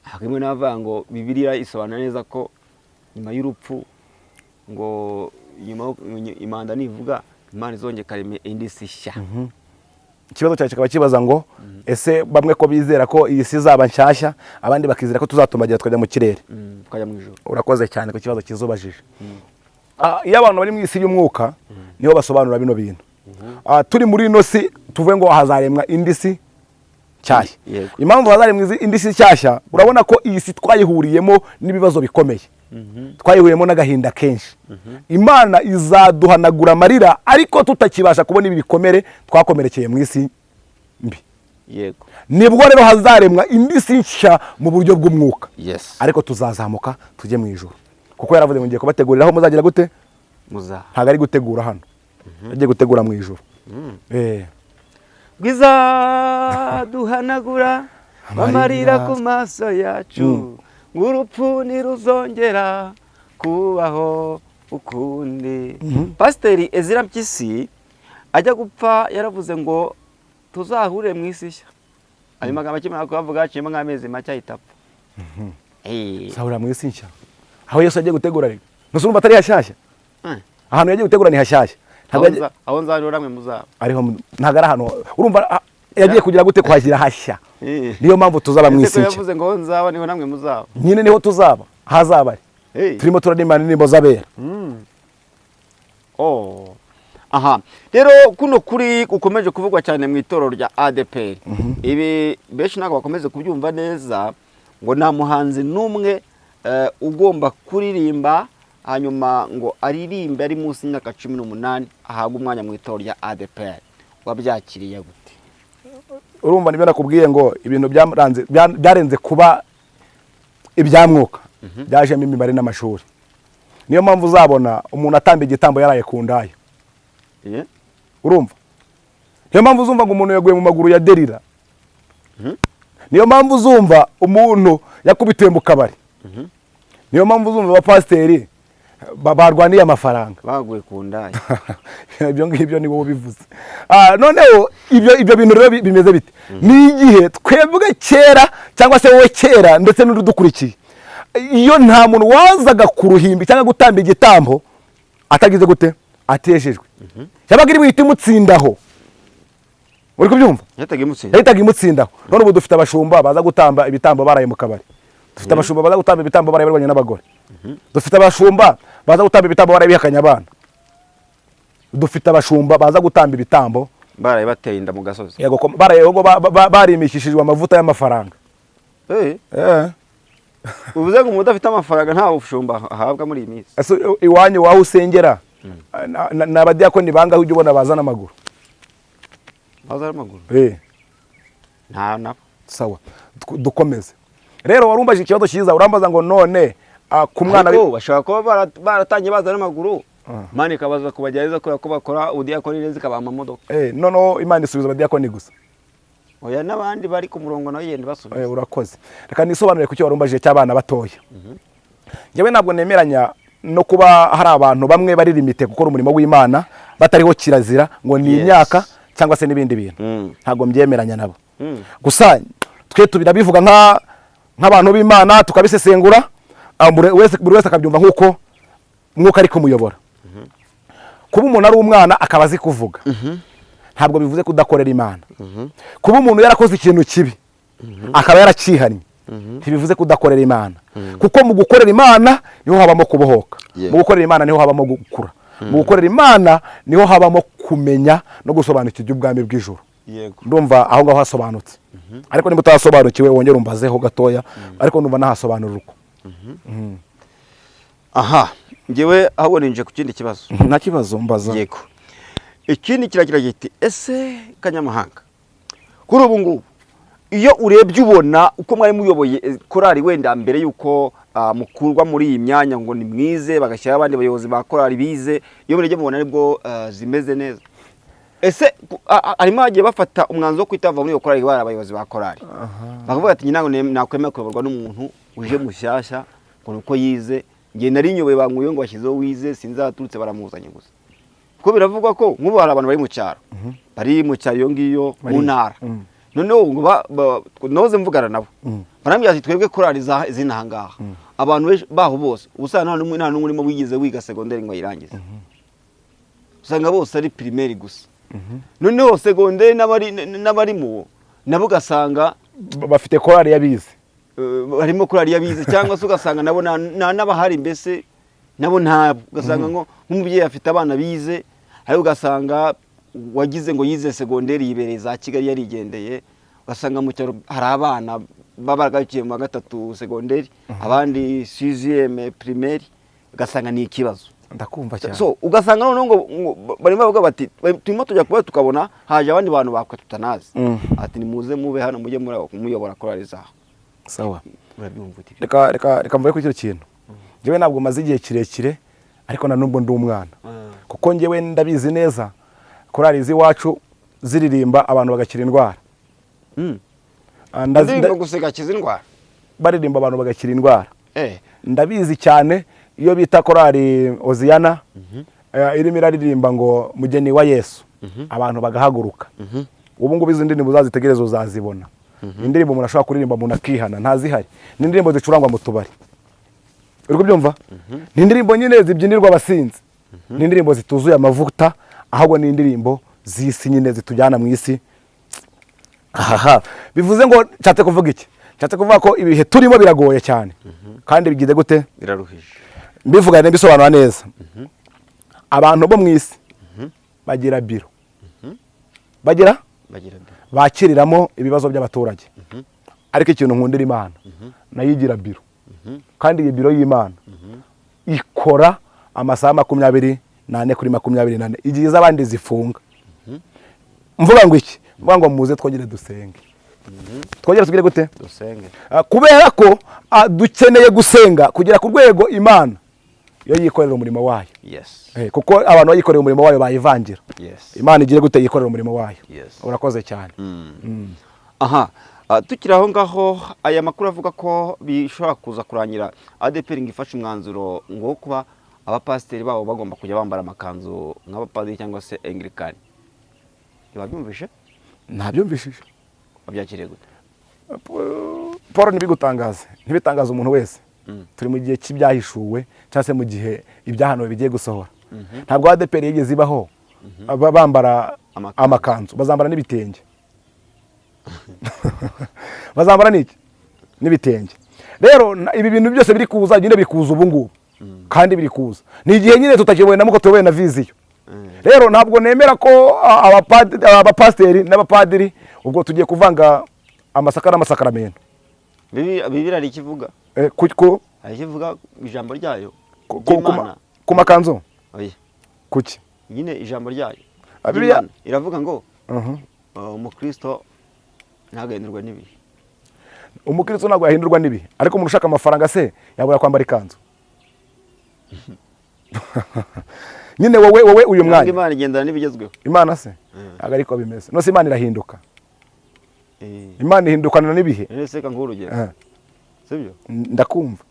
Speaker 2: Hakimwe n'abavuga ngo Bibiliya isobanura neza ko nyuma y'urupfu ngo Imana nivuga Imana izongera kareme indi si nshya. Ikibazo cyacu kikaba kibaza ngo ese bamwe ko bizera ko iyi si izaba nshyashya, abandi bakizera ko tuzatumbagira tukajya mu kirere tukajya mu ijuru. Urakoze cyane ku kibazo kizubajije. Iyo abantu bari mu isi y'umwuka niho basobanura bino bintu. Turi muri ino si tuvuge ngo hazaremwa indi si cyashya. Impamvu hazaremwa indi si cyashya, urabona ko iyi si twayihuriyemo n'ibibazo bikomeye. Twayihuriyemo n'agahinda kenshi. Imana izaduhanagura amarira ariko tutakibasha kubona ibi bikomere twakomerekeye mu isi mbi. Yego. Nibwo rero hazaremwa indi si nshya mu buryo bw'umwuka. Yes. Ariko tuzazamuka tujye mu ijuru. Kuko yaravuze ngo ngiye kubategurira aho muzagira gute? Ntabwo ari gutegura hano. Agiye gutegura mu ijuru. Bwiza duhanagura amarira ku maso yacu, ngurupfu niruzongera kubaho ukundi. Pasiteri Ezira Mpyisi ajya gupfa yaravuze ngo tuzahure mu isi nshya. Ayo magambo akimara kuvuga aciyemo nk'amezi make ahita apfa.
Speaker 1: Tuzahura mu isi nshya. Aho Yesu agiye gutegura rero. Nusumva atari hashyashya. Ahantu yagiye gutegura ni hashyashya. Aho nzarura mwe muzaba. Ariho ntago ari ahantu urumva yagiye kugira gute kwakira hashya. Niyo mpamvu tuzaba mu isi nshya. Yavuze ngo nzaba niho namwe muzaba. Nyine niho tuzaba. Hazaba. Turimo turadimana nimbo zabera. Aha. Rero kuno kuri ukomeje kuvugwa cyane mu itorero rya ADEPR. Ibi benshi ntago bakomeze kubyumva neza ngo nta muhanzi numwe ugomba kuririmba
Speaker 2: hanyuma ngo aririmbe ari munsi y'imyaka 18 ahabwa umwanya mu itorero rya ADPR wabyakiriye gute?
Speaker 1: urumva nibyo nakubwiye ngo ibintu byarenze kuba ibyamwuka byajemo imibare n'amashuri. Niyo mpamvu uzabona umuntu atamba igitambo yaraye ku ndaya. Urumva? Niyo mpamvu uzumva ngo umuntu yaguye mu maguru ya Derira. Niyo mpamvu uzumva umuntu yakubitiwe mu kabari. Niyo mpamvu uzumva abapasiteri barwaniye amafaranga
Speaker 2: baguye ku ndaya.
Speaker 1: Ibyo ngibyo ni wowe bivuze. Noneho ibyo bintu rero bimeze bite? Ni igihe twebwe kera cyangwa se wowe kera ndetse n'urudukurikiye, iyo nta muntu wazaga ku ruhimbi cyangwa gutamba igitambo atagize gute, atejejwe, yabaga iri buhite imutsindaho. Uri kubyumva? Yahitaga imutsindaho. None ubu dufite abashumba baza gutamba ibitambo baraye mu kabari. Dufite abashumba baza gutamba ibitambo baraye barwanye n'abagore. Dufite abashumba baza gutamba ibitambo baraye bihakanya abana. Dufite abashumba baza gutamba ibitambo
Speaker 2: baraye bateye inda mu gasozi.
Speaker 1: Yego baraye ngo barimishishijwe amavuta y'amafaranga.
Speaker 2: Uvuze ngo umuntu afite amafaranga nta bushumba ahabwa muri iyi minsi.
Speaker 1: Iwanyu waho usengera n'abadiyakoni bangaho ujye ubona bazana amaguru.
Speaker 2: Bazana amaguru? Nta.
Speaker 1: Sawa, dukomeze. Rero warumbaje ikibazo cyiza, urambaza ngo none ku mwana
Speaker 2: bashaka kuba baratangiye bazana amaguru. Imana ikabaza kubagereza ko bakora udiyakoni neza ikaba amamodoka.
Speaker 1: Noneho Imana isubiza abadiyakoni gusa.
Speaker 2: Oya n'abandi bari ku murongo nayo yenda basubiza.
Speaker 1: Urakoze. Reka nisobanure ku cyo warumbaje cy'abana batoya. Ngewe ntabwo nemeranya no kuba hari abantu bamwe bari limite gukora umurimo w'Imana batariho kirazira ngo ni imyaka cyangwa se n'ibindi bintu. Ntabwo mbyemeranya nabo. Gusa twe tubirabivuga nk'abantu b'Imana tukabisesengura, buri wese akabyumva nk'uko mwuka ari kumuyobora. Kuba umuntu ari umwana akaba azi kuvuga ntabwo bivuze kudakorera Imana. Kuba umuntu yarakoze ikintu kibi akaba yaracihanye ntibivuze kudakorera Imana. Kuko mu gukorera Imana niho habamo kubohoka. Mu gukorera Imana niho habamo gukura. Mu gukorera Imana niho habamo kumenya no gusobanukirwa ubwami bw'ijuru. Ndumva aho ngaho hasobanutse. Ariko niba utasobanukiwe wongera umbazeho gatoya, ariko ndumva nahasobanura uko.
Speaker 2: Aha, ngewe ahubwo ninje ku kindi kibazo.
Speaker 1: Nta kibazo mbaza.
Speaker 2: Yego. Ikindi kiragira giti ese Kanyamahanga kuri ubu ngubu iyo urebye ubona uko mwari muyoboye korali wenda mbere yuko mukurwa muri iyi myanya ngo ni mwize bagashyira abandi bayobozi ba korali bize, iyo murebye mubona nibwo zimeze neza. Ese arimo hagiye bafata umwanzo wo kwitava muri iyo korali bari abayobozi ba korali bakavuga ati nyinango nakwemera kuyoborwa n'umuntu uje mushyashya ngo uko yize, ngiye nari nyoboye banguye ngo bashyizeho wize sinzaturutse baramuzanye gusa. Kuko biravugwa ko nk'ubu hari abantu bari mu cyaro bari mu cyaro iyo ngiyo mu ntara, noneho ngo noze mvugana nabo barambwira ati twebwe korali zinahangaha abantu baho bose usanga nta n'umwe urimo wiga secondaire ngo ayirangize, usanga bose ari primaire gusa. Noneho secondaire n'abarimo nabo ugasanga
Speaker 1: bafite korali yabize,
Speaker 2: barimo korali yabize cyangwa se ugasanga nabo n'abahari mbese nabo ntabwo, ugasanga nk'umubyeyi afite abana bize ariko ugasanga wagize ngo yize secondaire yibereye za Kigali yarigendeye, ugasanga mu cyaro hari abana babagakiye mu gatatu secondaire abandi 6e primaire, ugasanga ni ikibazo.
Speaker 1: Ndakumva cyane.
Speaker 2: So ugasanga noneho ngo barimo bavuga bati turimo tujya kuba tukabona haje abandi bantu bakwe tutanazi ati ni muze mube hano mujye muyobora korali zaho.
Speaker 1: Sawa,
Speaker 2: urabyumva uti
Speaker 1: reka mvuye kuri icyo kintu. Ngewe ntabwo maze igihe kirekire ariko na nubwo ndi umwana, kuko ngewe ndabizi neza korali z'iwacu ziririmba abantu bagakira indwara.
Speaker 2: Ndirimba guseka kiza indwara,
Speaker 1: baririmba abantu bagakira indwara. Ndabizi cyane iyo bita korali Oziyana irimo iraririmba ngo mugeni wa Yesu, abantu bagahaguruka. Ubu ngubu izi ndirimbo uzazitegereza uzazibona. Indirimbo umuntu ashobora kuririmba umuntu akihana ntazihari. Ni indirimbo zicurangwa mu tubari. Uri kubyumva? Ni indirimbo nyine zibyinirwa abasinzi. Ni indirimbo zituzuye amavuta, ahubwo ni indirimbo z'isi nyine zitujyana mu isi. Bivuze ngo nshatse kuvuga iki? Nshatse kuvuga ko ibihe turimo biragoye cyane. Kandi bigize gute?
Speaker 2: Biraruhije.
Speaker 1: Mbivuga bisobanura neza. Abantu bo mu isi bagira biro. Bagira bakiriramo ibibazo by'abaturage. Ariko ikintu nkundira Imana nayigira biro. Kandi iyi biro y'Imana ikora amasaha 24 kuri 24 igihe iz'abandi zifunga. Mvuga ngo iki? Mvuga ngo muze twongere dusenge. Twongere tugire gute?
Speaker 2: Dusenge.
Speaker 1: Kubera ko dukeneye gusenga kugera ku rwego Imana yo yikorera umurimo wayo.
Speaker 2: Yes.
Speaker 1: Kuko abantu bayikorera umurimo wayo bayivangira.
Speaker 2: Yes.
Speaker 1: Imana igire gute yikorera umurimo wayo.
Speaker 2: Yes.
Speaker 1: Urakoze cyane.
Speaker 2: Aha. Tukiri aho ngaho aya makuru avuga ko bishobora kuza kurangira ADEPR ngifashe umwanzuro ngo kuba abapasiteri babo bagomba kujya bambara amakanzu nk'abapadiri cyangwa se Anglican. Wabyumvishe?
Speaker 1: Ntabyumvishije.
Speaker 2: Wabyakiriye gute?
Speaker 1: Paul ntibigutangaze. Ntibitangaza umuntu wese. Turi mu gihe cy'ibyahishuwe cyangwa se mu gihe ibyahanuwe bigiye gusohora. Ntabwo ADEPR yigeze ibaho bambara amakanzu, bazambara n'ibitenge. Bazambara niki? N'ibitenge. Rero ibi bintu byose biri kuza nyine bikuza ubu ngubu. Kandi biri kuza. Ni igihe nyine tutakiboye na muko tuboye na viziyo. Rero ntabwo nemera ko abapasiteri n'abapadiri ubwo tugiye kuvanga amasaka n'amasakaramentu.
Speaker 2: Bibiri ari kivuga?
Speaker 1: Kuko
Speaker 2: ari kivuga ijambo ryayo.
Speaker 1: Ku makanzu?
Speaker 2: Oya.
Speaker 1: Kuki?
Speaker 2: Nyine ijambo ryayo.
Speaker 1: Bibiliya
Speaker 2: iravuga ngo umukristo ntagahindurwa n'ibihe.
Speaker 1: Umukristo ntabwo yahindurwa n'ibihe, ariko umuntu ushaka amafaranga se yabura kwambara ikanzu. Nyine wowe uyu mwanya
Speaker 2: Imana igendana n'ibigezweho.
Speaker 1: Imana se ariko bimeze. No se Imana irahinduka. Imana ihindukana n'ibihe.
Speaker 2: Ese ka ngurugero. Sibyo?
Speaker 1: Ndakumva.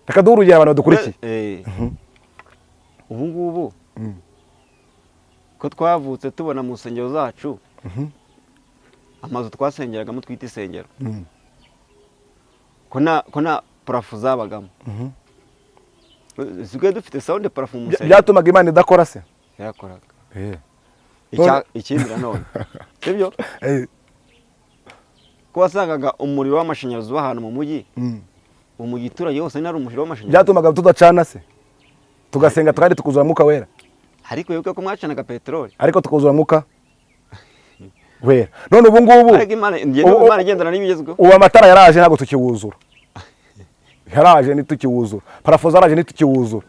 Speaker 1: Reka duhurugera abantu dukurikiye.
Speaker 2: Ubu ngubu ko twavutse tubona mu nsengero zacu amazu twasengeragamo twita isengero. Ko na parafu zabagamo. Zigwe dufite sound parafu mu nsengero.
Speaker 1: Byatumaga Imana idakora se?
Speaker 2: Yakoraga. Ikindi nanone. Sibyo? Ko wasangaga umuriro w'amashanyarazi w'ahantu mu mujyi. Mu giturage hose nari umuriro w'amashanyarazi.
Speaker 1: Byatumaga tudacana se? Tugasenga twari tukuzura mwuka wera.
Speaker 2: Ariko yuko mwacanaga petroli.
Speaker 1: Ariko tukuzura mwuka wera. None ubu ngubu
Speaker 2: ariko Imana igendana n'ibigezweho.
Speaker 1: Ubu amatara yaraje ntabwo tukiwuzura. Yaraje ntitukiwuzura. Parafo zaraje ntitukiwuzura.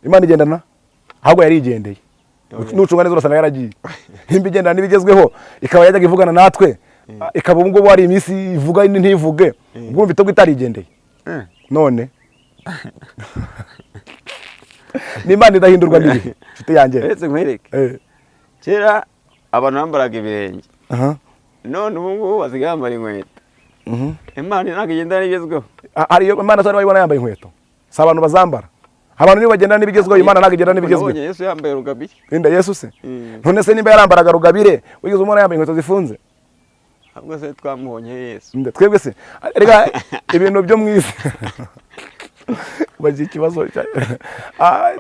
Speaker 1: Imana igendana ahubwo yarigendeye. Nucunga neza urasanga yaragiye. Himba igendana n'ibigezweho ikaba yajyaga ivugana natwe. Ikaba ubu ngubu hari iminsi ivuga ntivuge. Ubwo mfite ko itarigendeye. None n'Imana idahindurwa n'ibihe. Nshuti yanjye.
Speaker 2: Ese nkwereke. Kera abantu bambaraga ibirenge. None ubu ngubu basigaye bambara inkweto. Imana ntabwo igendana n'ibigezweho.
Speaker 1: Ariyo Imana zari bayibona yambaye inkweto. Si abantu bazambara. Abantu nibo bagendana n'ibigezweho, Imana ntabwo igendana n'ibigezweho.
Speaker 2: Yesu yambaye rugabire.
Speaker 1: Inda Yesu se. None se nimba yarambaraga rugabire, wigeze umwana yambaye inkweto zifunze?
Speaker 2: Ahubwo se twamubonye Yesu.
Speaker 1: Twebwe se rega ibintu byo mwisi. Bazi ikibazo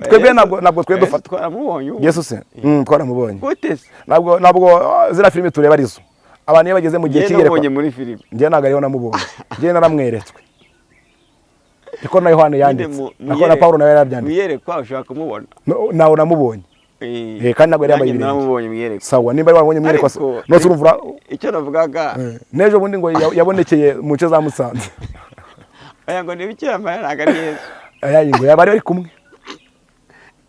Speaker 1: twebwe ntabwo twe dufata.
Speaker 2: Twaramubonye
Speaker 1: Yesu se. Twaramubonye.
Speaker 2: Gute se?
Speaker 1: Ntabwo zira filime tureba arizo. Abantu iyo bageze mu gihe
Speaker 2: kigerekwa. Nabonye muri filime.
Speaker 1: Ngiye ntabwo ariho namubonye. Ngiye naramweretswe. Niko na Yohana yanditse. Nako na Paulo nawe yarabyanditse.
Speaker 2: Muyerekwa ushaka kumubona.
Speaker 1: Nawe namubonye. Kandi ntabwo yari yambaye ibirenge.
Speaker 2: Namubonye muyerekwa.
Speaker 1: Sawa nimba ari wabonye muyerekwa. No surumvura
Speaker 2: icyo navugaga.
Speaker 1: Nejo bundi ngo yabonekeye mu nce za Musanze.
Speaker 2: Aya ngo nibikira Mariya ntabwo ari Yesu.
Speaker 1: Aya ngo yabari bari kumwe.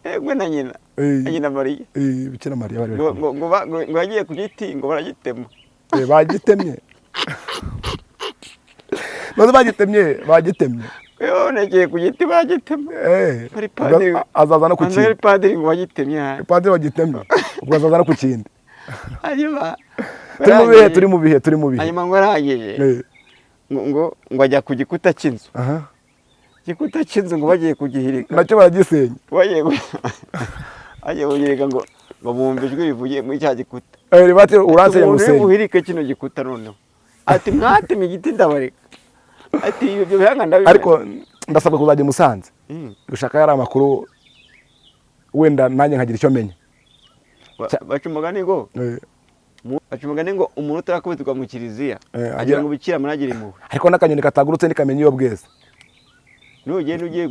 Speaker 2: Egwe na nyina. Nyina Mariya.
Speaker 1: Bikira Mariya bari
Speaker 2: bari kumwe. Ngo yagiye ku giti ngo baragitema.
Speaker 1: Bagitemye. None bagitemye.
Speaker 2: Yonekeye ku giti bagitema. Ari padiri.
Speaker 1: Azaza no ku kindi.
Speaker 2: Ari padiri ngo bagitemye.
Speaker 1: Padiri bagitemye. Ubwo azaza no ku kindi.
Speaker 2: Hanyuma
Speaker 1: turi mu bihe.
Speaker 2: Hanyuma ngo arangije. Ngo ajya ku gikuta cy'inzu. Igikuta cy'inzu ngo bagiye kugihirika.
Speaker 1: Nacyo baragisenya.
Speaker 2: Agiye kugihirika ngo bumve ijwi rivuye muri cya gikuta.
Speaker 1: Bati uransenya gusenya.
Speaker 2: Uhirike kino gikuta noneho. Ati mwateme igiti ndabareka. Ati ibyo bihanga ndabibona.
Speaker 1: Ariko ndasabwe kuzajya Musanze. Gushaka yari amakuru wenda nanjye nkagira icyo menya.
Speaker 2: Bacumugani ngo umuntu utarakubitirwa mu kiliziya agira ngo bikira muragira impuhwe.
Speaker 1: Ariko n'akanyoni katagurutse nikamenya iyo bweze.
Speaker 2: Nugenda ugiye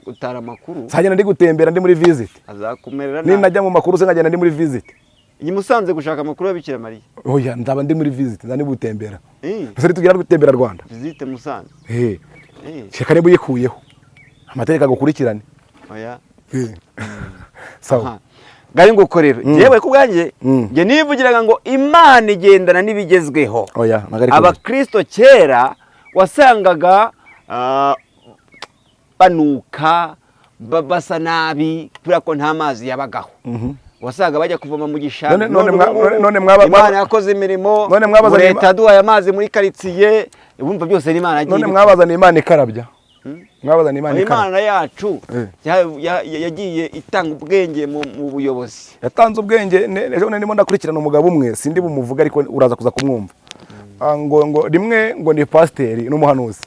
Speaker 2: gutara amakuru.
Speaker 1: Sagenda ndi gutembera ndi muri visit.
Speaker 2: Azakumerera
Speaker 1: nabi. Ninajya mu makuru se nkagenda ndi muri visit.
Speaker 2: Iyi Musanze gushaka amakuru ya Bikira Mariya.
Speaker 1: Oya ndaba ndi muri visit ndani gutembera. Ese tugira gutembera Rwanda.
Speaker 2: Visit Musanze.
Speaker 1: Sheka ne buyikuyeho. amategeko agukurikirane.
Speaker 2: oya
Speaker 1: Sawa.
Speaker 2: ngari nguko rero yewe ku bwanjye nge nivugiraga ngo Imana igendana n'ibigezweho.
Speaker 1: Oya
Speaker 2: abakristo kera wasangaga banuka basa nabi kubera ko nta mazi yabagaho. Wasaga bajya kuvoma mu gishanga.
Speaker 1: none
Speaker 2: Imana yakoze imirimo, leta duhaye amazi muri karitsiye, ubumva byose ni Imana yagiye.
Speaker 1: None mwabazana Imana ikarabya. Mwabazana Imana ikarabya.
Speaker 2: Imana yacu yagiye itanga ubwenge mu buyobozi.
Speaker 1: Yatanze ubwenge. Ejo ndimo ndakurikirana umugabo umwe, sindi bumuvuga ariko uraza kuza kumwumva. Ngo rimwe ngo ni pasiteri n'umuhanuzi.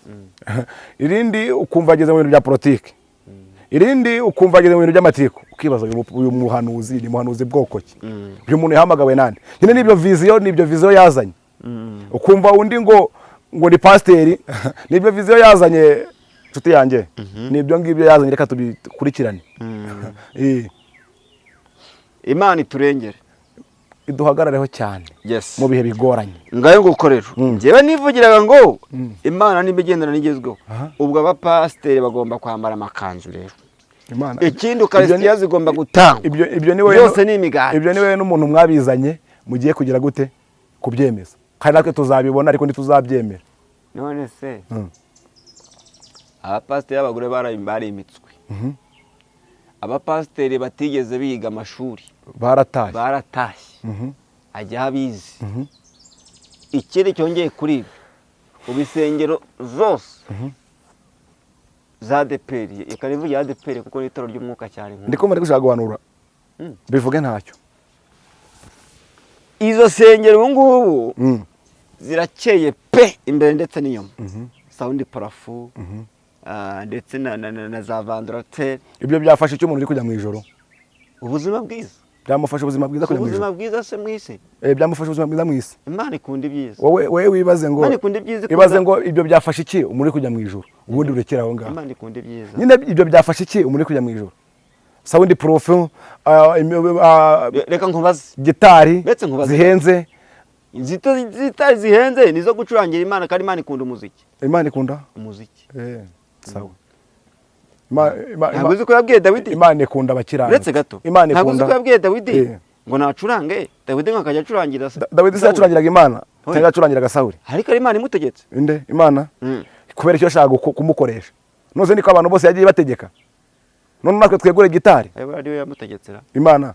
Speaker 1: Irindi ukumva ageze mu bintu bya politiki. Irindi ukumva ageze mu bintu by'amatiko. Ukibaza uyu muhanuzi ni muhanuzi bwoko ki? Uyu muntu yahamagawe nande? Nyine nibyo viziyo yazanye. Ukumva undi ngo ni pasiteri, nibyo viziyo yazanye nshuti yanjye. Nibyo ngibyo yazanye, reka tubikurikirane.
Speaker 2: Imana iturengere.
Speaker 1: Iduhagarareho cyane mu bihe bigoranye.
Speaker 2: Ngayo ngukorero njyewe nivugiraga ngo Imana nibigendana n'igezweho. Ubwo abapasiteri bagomba kwambara amakanzu rero. Ikindi ukarisitiya zigomba gutanga.
Speaker 1: Ibyo ni
Speaker 2: byose ni imigati.
Speaker 1: Ibyo ni wewe n'umuntu mwabizanye mugiye kugira gute kubyemeza. Kandi natwe tuzabibona ariko ntituzabyemera.
Speaker 2: None se abapasiteri abagore barimitswe. Abapasiteri batigeze biga amashuri baratashye. Ajya abizi. Ikindi cyongeye kuri ibi ubisengero zose za deperi, ikarivu ya deperi kuko n'itoro ry'umwuka cyane.
Speaker 1: Ndiko muri gushaka guhanura bivuge ntacyo.
Speaker 2: Izo sengero ngubu zirakeye pe imbere ndetse n'inyuma. Sound parafu ndetse na za vandrateri.
Speaker 1: Ibyo byafasha icyo umuntu uri kujya mu ijoro.
Speaker 2: Ubuzima bwiza.
Speaker 1: Byamufasha ubuzima bwiza kujya mu ijoro.
Speaker 2: Ubuzima bwiza se mwisi.
Speaker 1: Byamufasha ubuzima bwiza mwisi.
Speaker 2: Imana ikunda ibyiza.
Speaker 1: Wowe wibaze ngo ibaze ngo ibyo byafasha iki umuntu uri kujya mu ijoro. Ubundi urekera aho ngaho.
Speaker 2: Imana ikunda ibyiza.
Speaker 1: Nyine ibyo byafasha iki umuntu uri kujya mu ijoro. Sound profu
Speaker 2: reka nkubaze
Speaker 1: gitari zihenze.
Speaker 2: Zitari zihenze nizo gucurangira Imana, kandi Imana ikunda umuziki.
Speaker 1: Imana ikunda
Speaker 2: umuziki.
Speaker 1: Sawa.
Speaker 2: Ntabwo uzi ko yabwiye Dawidi
Speaker 1: Imana ikunda abakirana.
Speaker 2: Uretse gato. Ntabwo uzi ko yabwiye Dawidi ngo nacurange. Dawidi akajya acurangira.
Speaker 1: Dawidi se yacurangiraga Imana cyangwa yacurangiraga Sawuli?
Speaker 2: Ariko Imana imutegetse.
Speaker 1: Inde Imana kubera icyo ashaka kumukoresha. Noze niko abantu bose yagiye bategeka. None natwe twegure gitari.
Speaker 2: Ayo ariyo yamutegetsera
Speaker 1: Imana.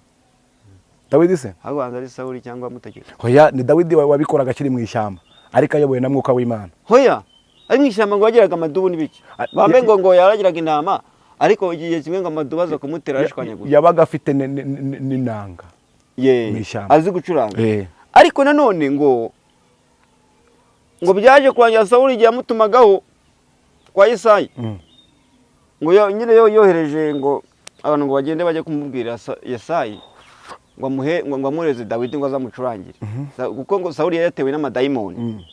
Speaker 1: Dawidi se
Speaker 2: habanza ari Sawuli cyangwa amutegetse?
Speaker 1: Hoya ni Dawidi wabikoraga akiri mu ishyamba ariko ayoboye na mwuka w'Imana.
Speaker 2: Hoya ari mu ishyamba ngo yagiraga amadubu n'ibiki. Bambe ngo yaragiraga intama ariko igihe kimwe ngo amadubu aza kumutera arishwanya gusa.
Speaker 1: Yabaga afite n'inanga.
Speaker 2: Azi gucuranga. Ariko nanone ngo byaje kwangira Sawuli igihe yamutumagaho kwa Yesayi. Ngo nyine yohereje ngo abantu ngo bagende bajye kumubwira Yesayi ngo amureze Dawidi ngo azamucurangire. Kuko ngo Sawuli yatewe n'amadayimoni.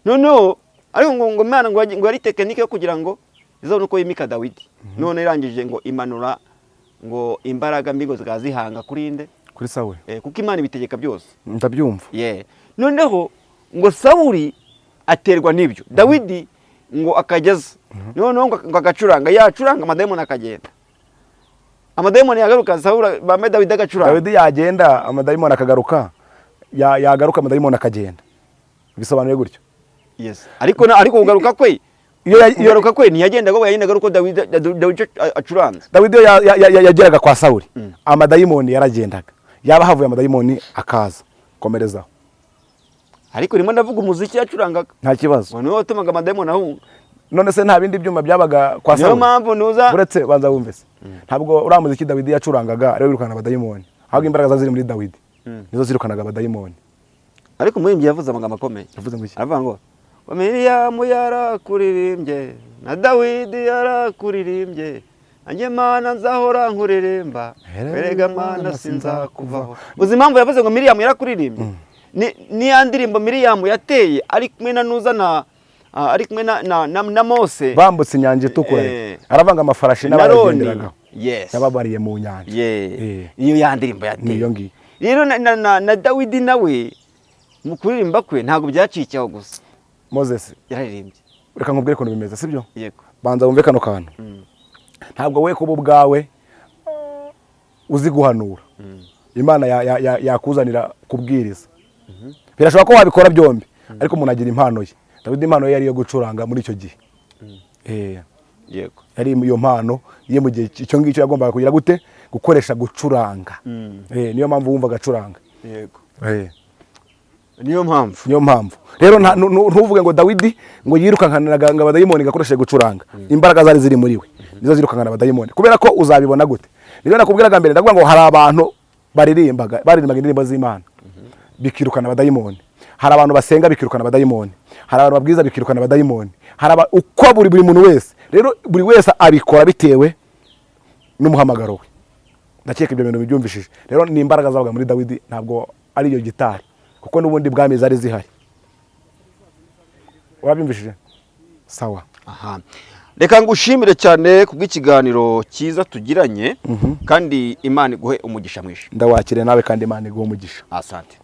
Speaker 2: Noneho ariko ngo Imana ngo yari tekinike yo kugira ngo izabone uko yimika Dawidi. None irangije ngo imanura ngo imbaraga mbi ngo zigazihanga kuri nde?
Speaker 1: Kuri Sawuli.
Speaker 2: Kuko Imana ibitegeka byose.
Speaker 1: Ndabyumva.
Speaker 2: Noneho ngo Sawuli aterwa n'ibyo. Dawidi ngo akageza. Noneho ngo agacuranga. Yacuranga amadayimoni akagenda. Amadayimoni yagaruka Sawuli bambe Dawidi agacuranga.
Speaker 1: Dawidi yagenda amadayimoni akagaruka. Yagaruka amadayimoni akagenda. Bisobanuye gutyo.
Speaker 2: Ariko ugaruka kwe ugaruka kwe ntiyagenda ngo yagendaga uko Dawidi acuranze.
Speaker 1: Dawidi yageraga kwa Sawuli amadayimoni yaragendaga. Yaba havuye amadayimoni akaza komerezaho.
Speaker 2: Ariko rimwe ndavuga umuziki yacurangaga
Speaker 1: nta kibazo.
Speaker 2: Ngo niwe watumaga amadayimoni ahunga.
Speaker 1: None se nta bindi byuma byabaga kwa Sawuli?
Speaker 2: Niyo mpamvu nuza
Speaker 1: uretse banza wumve se. Ntabwo uriya muziki Dawidi yacurangaga ariwe wirukana abadayimoni. Ahubwo imbaraga ziri muri Dawidi nizo zirukanaga abadayimoni.
Speaker 2: Ariko umuririmbyi yavuze amagambo akomeye.
Speaker 1: Yavuze ngo iki?
Speaker 2: Aravuga ngo Miriyamu yarakuririmbye na Dawidi yarakuririmbye, anjye Mana nzahora nkuririmba, erega Mana sinzakuvaho. Uzi impamvu yavuze ngo Miriyamu yarakuririmbye? Ni ya ndirimbo Miriyamu yateye ari kumwe na Nuza ari kumwe na Mose
Speaker 1: bambutse inyanja itukura. Aravanga amafarashi n'abagenderagaho. Yababariye mu nyanja.
Speaker 2: Iyo ya ndirimbo yateye.
Speaker 1: Niyo ngiyo.
Speaker 2: Rero na Dawidi nawe mu kuririmba kwe ntabwo byacikiyeho gusa.
Speaker 1: Moses
Speaker 2: yararirimbye.
Speaker 1: Reka nkubwire ko bimeze sibyo?
Speaker 2: Yego.
Speaker 1: Banza wumve kano kantu. ntabwo we kuba ubwawe uzi guhanura Imana yakuzanira kubwiriza. Birashoboka ko wabikora byombi ariko umuntu agira impano ye. Dawidi impano ye yari yo gucuranga muri icyo gihe.
Speaker 2: Yego.
Speaker 1: Yari iyo mpano ye mu gihe icyo ngicyo yagombaga kugira gute gukoresha gucuranga. Niyo mpamvu wumva agacuranga.
Speaker 2: Yego. Niyo mpamvu. Rero ntuvuge ngo Dawidi ngo yirukankanaga ngo abadayimoni gakoresheje gucuranga. Imbaraga zari ziri muri we. Nizo zirukankana abadayimoni. Kubera ko uzabibona gute. Niyo nakubwiraga mbere ndavuga ngo hari abantu baririmbaga indirimbo z'Imana. Bikirukana abadayimoni. Hari abantu basenga bikirukana abadayimoni. Hari abantu babwiza bikirukana abadayimoni. Hari uko buri muntu wese. Rero buri wese abikora bitewe n'umuhamagaro we. Ndakeka ibyo bintu bibyumvishije. Rero ni imbaraga zabaga muri Dawidi ntabwo ari iyo gitari kuko n'ubundi bwami zari zihari. Wabyumvishije? Sawa. Aha. Reka ngushimire cyane kubw'ikiganiro cyiza tugiranye kandi Imana iguhe umugisha mwinshi.
Speaker 1: Ndawakire nawe kandi Imana iguhe umugisha.
Speaker 2: Asante.